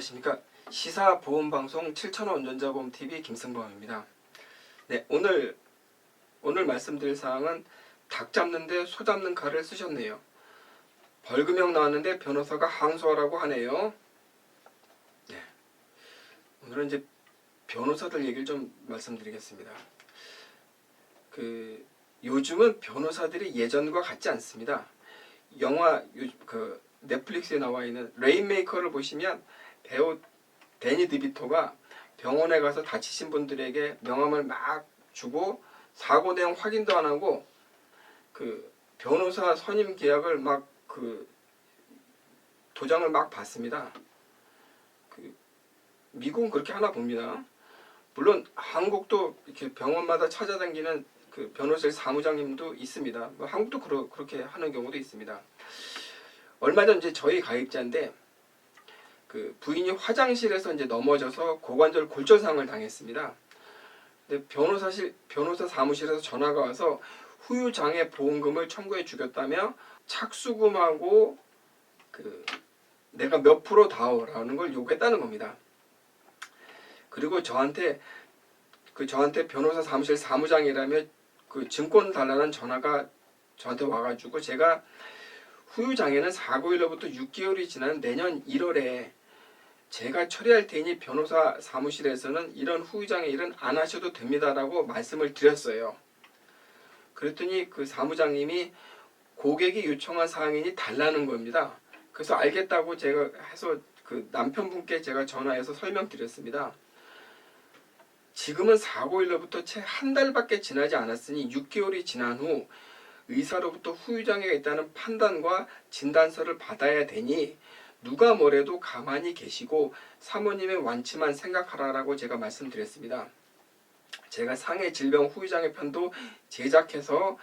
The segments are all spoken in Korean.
안녕하십니까. 시사보험방송 7,000원 운전자보험TV 김승범입니다. 네, 오늘 말씀드릴 사항은 닭 잡는데 소 잡는 칼을 쓰셨네요. 벌금형 나왔는데 변호사가 항소하라고 하네요. 네, 오늘은 이제 변호사들 얘기를 좀 말씀드리겠습니다. 요즘은 변호사들이 예전과 같지 않습니다. 영화 넷플릭스에 나와 있는 레인메이커를 보시면 배우 데니 드비토가 병원에 가서 다치신 분들에게 명함을 막 주고 사고 내용 확인도 안 하고 변호사 선임 계약을 막 도장을 막 받습니다. 미국은 그렇게 하나 봅니다. 물론 한국도 이렇게 병원마다 찾아다니는 변호사 사무장님도 있습니다. 뭐 한국도 그렇게 하는 경우도 있습니다. 얼마 전 이제 저희 가입자인데 부인이 화장실에서 이제 넘어져서 고관절 골절상을 당했습니다. 근데 변호사 사무실에서 전화가 와서 후유장애 보험금을 청구해 주겠다며 착수금하고 내가 몇 프로 다오라는 걸 요구했다는 겁니다. 그리고 저한테 변호사 사무실 사무장이라며 증권 달라는 전화가 저한테 와가지고 제가 후유장애는 사고일로부터 6개월이 지난 내년 1월에 제가 처리할 테니 변호사 사무실에서는 이런 후유장애 일은 안 하셔도 됩니다라고 말씀을 드렸어요. 그랬더니 사무장님이 고객이 요청한 사항이니 달라는 겁니다. 그래서 알겠다고 제가 해서 남편분께 제가 전화해서 설명드렸습니다. 지금은 사고일로부터 채 한 달밖에 지나지 않았으니 6개월이 지난 후 의사로부터 후유장애가 있다는 판단과 진단서를 받아야 되니 누가 뭐래도 가만히 계시고 사모님의 완치만 생각하라고 제가 말씀드렸습니다. 제가 상해 질병 후유장애 편도 제작해서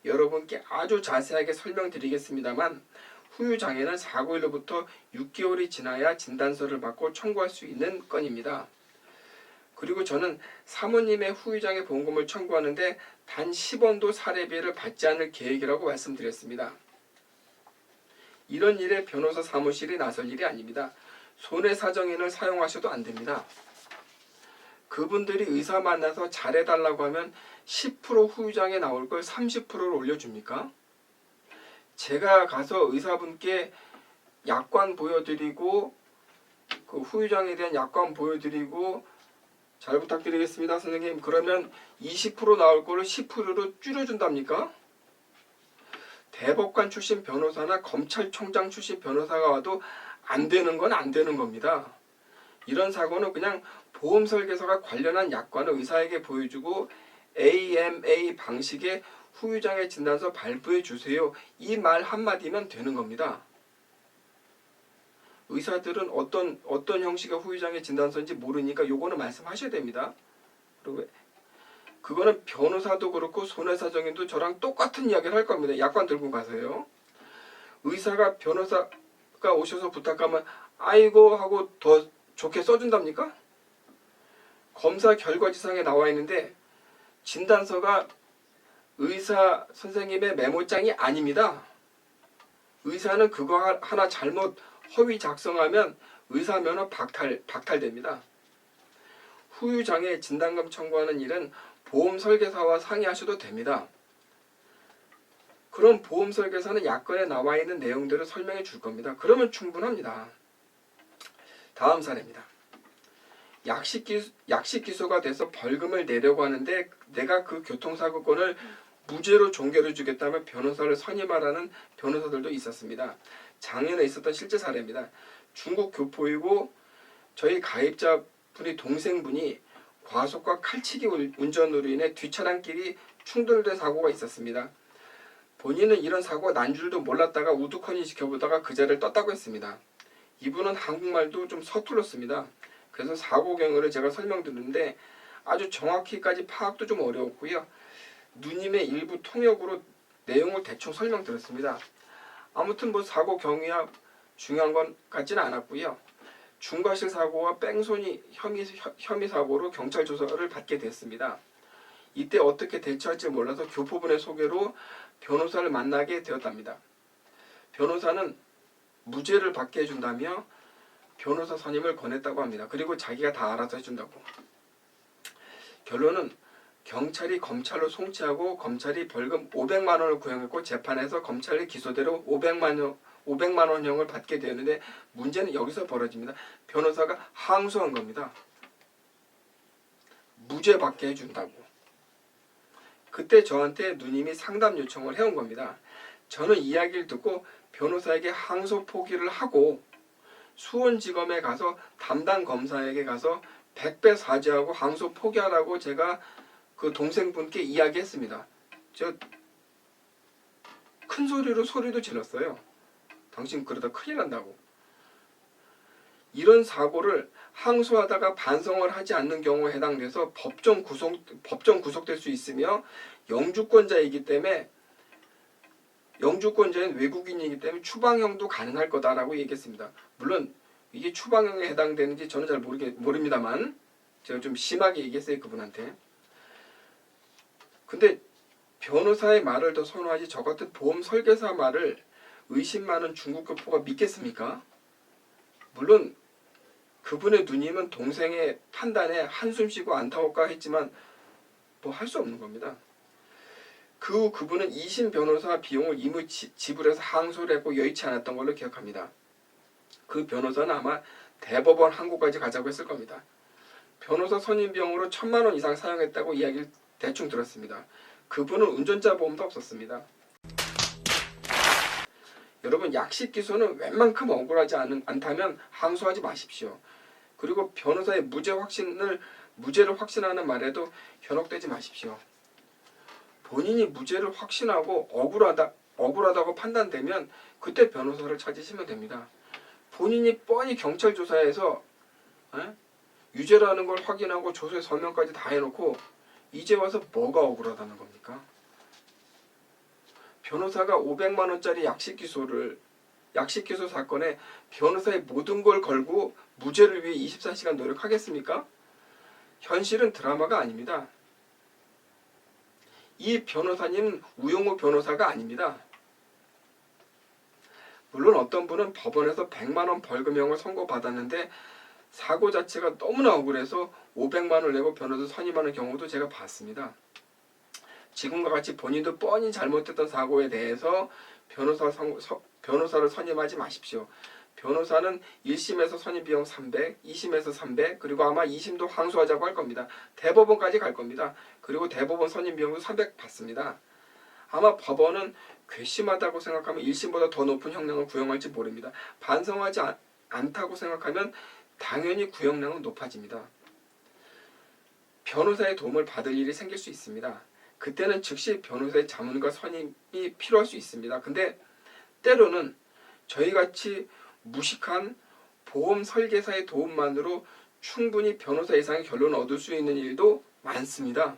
여러분께 아주 자세하게 설명드리겠습니다만 후유장애는 사고일로부터 6개월이 지나야 진단서를 받고 청구할 수 있는 건입니다. 그리고 저는 사모님의 후유장애 보험금을 청구하는데 단 10원도 사례비를 받지 않을 계획이라고 말씀드렸습니다. 이런 일에 변호사 사무실이 나설 일이 아닙니다. 손해사정인을 사용하셔도 안 됩니다. 그분들이 의사 만나서 잘해달라고 하면 10% 후유장애 나올 걸 30%를 올려줍니까? 제가 가서 의사분께 약관 보여드리고 후유장애에 대한 약관 보여드리고 잘 부탁드리겠습니다 선생님, 그러면 20% 나올 거를 10%로 줄여준답니까? 대법관 출신 변호사나 검찰총장 출신 변호사가 와도 안 되는 건 안 되는 겁니다. 이런 사고는 그냥 보험설계서가 관련한 약관을 의사에게 보여주고 AMA 방식의 후유장애 진단서 발부해 주세요, 이 말 한마디면 되는 겁니다. 의사들은 어떤 형식의 후유장애 진단서인지 모르니까 요거는 말씀하셔야 됩니다. 그리고 그거는 변호사도 그렇고 손해사정인도 저랑 똑같은 이야기를 할 겁니다. 약관 들고 가세요. 의사가 변호사가 오셔서 부탁하면 아이고 하고 더 좋게 써준답니까? 검사 결과지상에 나와 있는데 진단서가 의사 선생님의 메모장이 아닙니다. 의사는 그거 하나 잘못 허위 작성하면 의사 면허 박탈됩니다. 후유장애 진단금 청구하는 일은 보험 설계사와 상의하셔도 됩니다. 그럼 보험 설계사는 약관에 나와 있는 내용들을 설명해 줄 겁니다. 그러면 충분합니다. 다음 사례입니다. 약식 기소가 돼서 벌금을 내려고 하는데 내가 그 교통사고권을 무죄로 종결해 주겠다며 변호사를 선임하라는 변호사들도 있었습니다. 작년에 있었던 실제 사례입니다. 중국 교포이고 저희 가입자분의 동생분이 과속과 칼치기 운전으로 인해 뒷차량끼리 충돌된 사고가 있었습니다. 본인은 이런 사고가 난 줄도 몰랐다가 우두커니 지켜보다가 그 자리를 떴다고 했습니다. 이분은 한국말도 좀 서툴렀습니다. 그래서 사고 경위를 제가 설명드렸는데 아주 정확히까지 파악도 좀 어려웠고요. 누님의 일부 통역으로 내용을 대충 설명드렸습니다. 아무튼 사고 경위야 중요한 건 같지는 않았고요. 중과실 사고와 뺑소니 혐의 사고로 경찰 조사를 받게 됐습니다. 이때 어떻게 대처할지 몰라서 교포분의 소개로 변호사를 만나게 되었답니다. 변호사는 무죄를 받게 해준다며 변호사 선임을 권했다고 합니다. 그리고 자기가 다 알아서 해준다고. 결론은 경찰이 검찰로 송치하고 검찰이 벌금 500만 원을 구형했고 재판에서 검찰의 기소대로 500만 원형을 받게 되었는데 문제는 여기서 벌어집니다. 변호사가 항소한 겁니다. 무죄 받게 해준다고. 그때 저한테 누님이 상담 요청을 해온 겁니다. 저는 이야기를 듣고 변호사에게 항소 포기를 하고 수원지검에 가서 담당 검사에게 가서 100배 사죄하고 항소 포기하라고 제가 그 동생분께 이야기했습니다. 저 큰 소리도 질렀어요. 당신 그러다 큰일 난다고. 이런 사고를 항소하다가 반성을 하지 않는 경우에 해당돼서 법정 구속될 수 있으며 영주권자이기 때문에 영주권자인 외국인이기 때문에 추방형도 가능할 거다라고 얘기했습니다. 물론 이게 추방형에 해당되는지 저는 잘 모릅니다만 제가 좀 심하게 얘기했어요, 그분한테. 근데 변호사의 말을 더 선호하지 저 같은 보험 설계사 말을 의심 많은 중국 교포가 믿겠습니까? 물론 그분의 누님은 동생의 판단에 한숨 쉬고 안타올까 했지만 뭐 할 수 없는 겁니다. 그 후 그분은 2심 변호사 비용을 이미 지불해서 항소를 했고 여의치 않았던 걸로 기억합니다. 그 변호사는 아마 대법원 항고까지 가자고 했을 겁니다. 변호사 선임 비용으로 1,000만 원 이상 사용했다고 이야기를 대충 들었습니다. 그분은 운전자 보험도 없었습니다. 여러분, 약식 기소는 웬만큼 억울하지 않다면 항소하지 마십시오. 그리고 변호사의 무죄를 확신하는 말에도 현혹되지 마십시오. 본인이 무죄를 확신하고 억울하다고 판단되면 그때 변호사를 찾으시면 됩니다. 본인이 뻔히 경찰 조사에서 유죄라는 걸 확인하고 조세 서명까지 다 해놓고 이제 와서 뭐가 억울하다는 겁니까? 변호사가 500만 원짜리 약식 기소 사건에 변호사의 모든 걸 걸고 무죄를 위해 24시간 노력하겠습니까? 현실은 드라마가 아닙니다. 이 변호사님은 우영우 변호사가 아닙니다. 물론 어떤 분은 법원에서 100만 원 벌금형을 선고받았는데 사고 자체가 너무나 억울해서 500만 원을 내고 변호사 선임하는 경우도 제가 봤습니다. 지금과 같이 본인도 뻔히 잘못했던 사고에 대해서 변호사를 선임하지 마십시오. 변호사는 1심에서 선임 비용 300, 2심에서 300, 그리고 아마 2심도 항소하자고 할 겁니다. 대법원까지 갈 겁니다. 그리고 대법원 선임 비용도 300 받습니다. 아마 법원은 괘씸하다고 생각하면 1심보다 더 높은 형량을 구형할지 모릅니다. 반성하지 않다고 생각하면 당연히 구형량은 높아집니다. 변호사의 도움을 받을 일이 생길 수 있습니다. 그때는 즉시 변호사의 자문과 선임이 필요할 수 있습니다. 근데 때로는 저희같이 무식한 보험 설계사의 도움만으로 충분히 변호사 이상의 결론을 얻을 수 있는 일도 많습니다.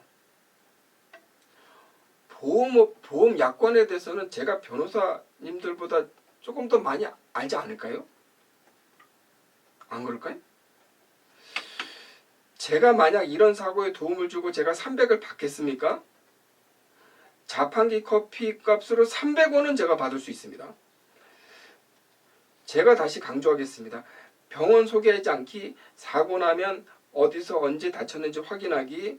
보험 약관에 대해서는 제가 변호사님들보다 조금 더 많이 알지 않을까요? 안 그럴까요? 제가 만약 이런 사고에 도움을 주고 제가 300을 받겠습니까? 자판기 커피 값으로 300원은 제가 받을 수 있습니다. 제가 다시 강조하겠습니다. 병원 소개하지 않기, 사고 나면 어디서 언제 다쳤는지 확인하기.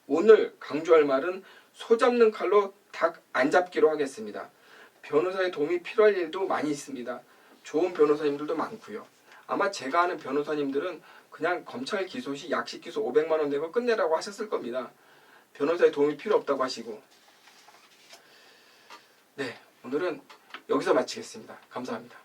오늘 강조할 말은 소 잡는 칼로 닭 안 잡기로 하겠습니다. 변호사의 도움이 필요할 일도 많이 있습니다. 좋은 변호사님들도 많고요. 아마 제가 아는 변호사님들은 그냥 검찰 기소 시 약식 기소 500만 원 내고 끝내라고 하셨을 겁니다. 변호사의 도움이 필요 없다고 하시고. 네, 오늘은 여기서 마치겠습니다. 감사합니다.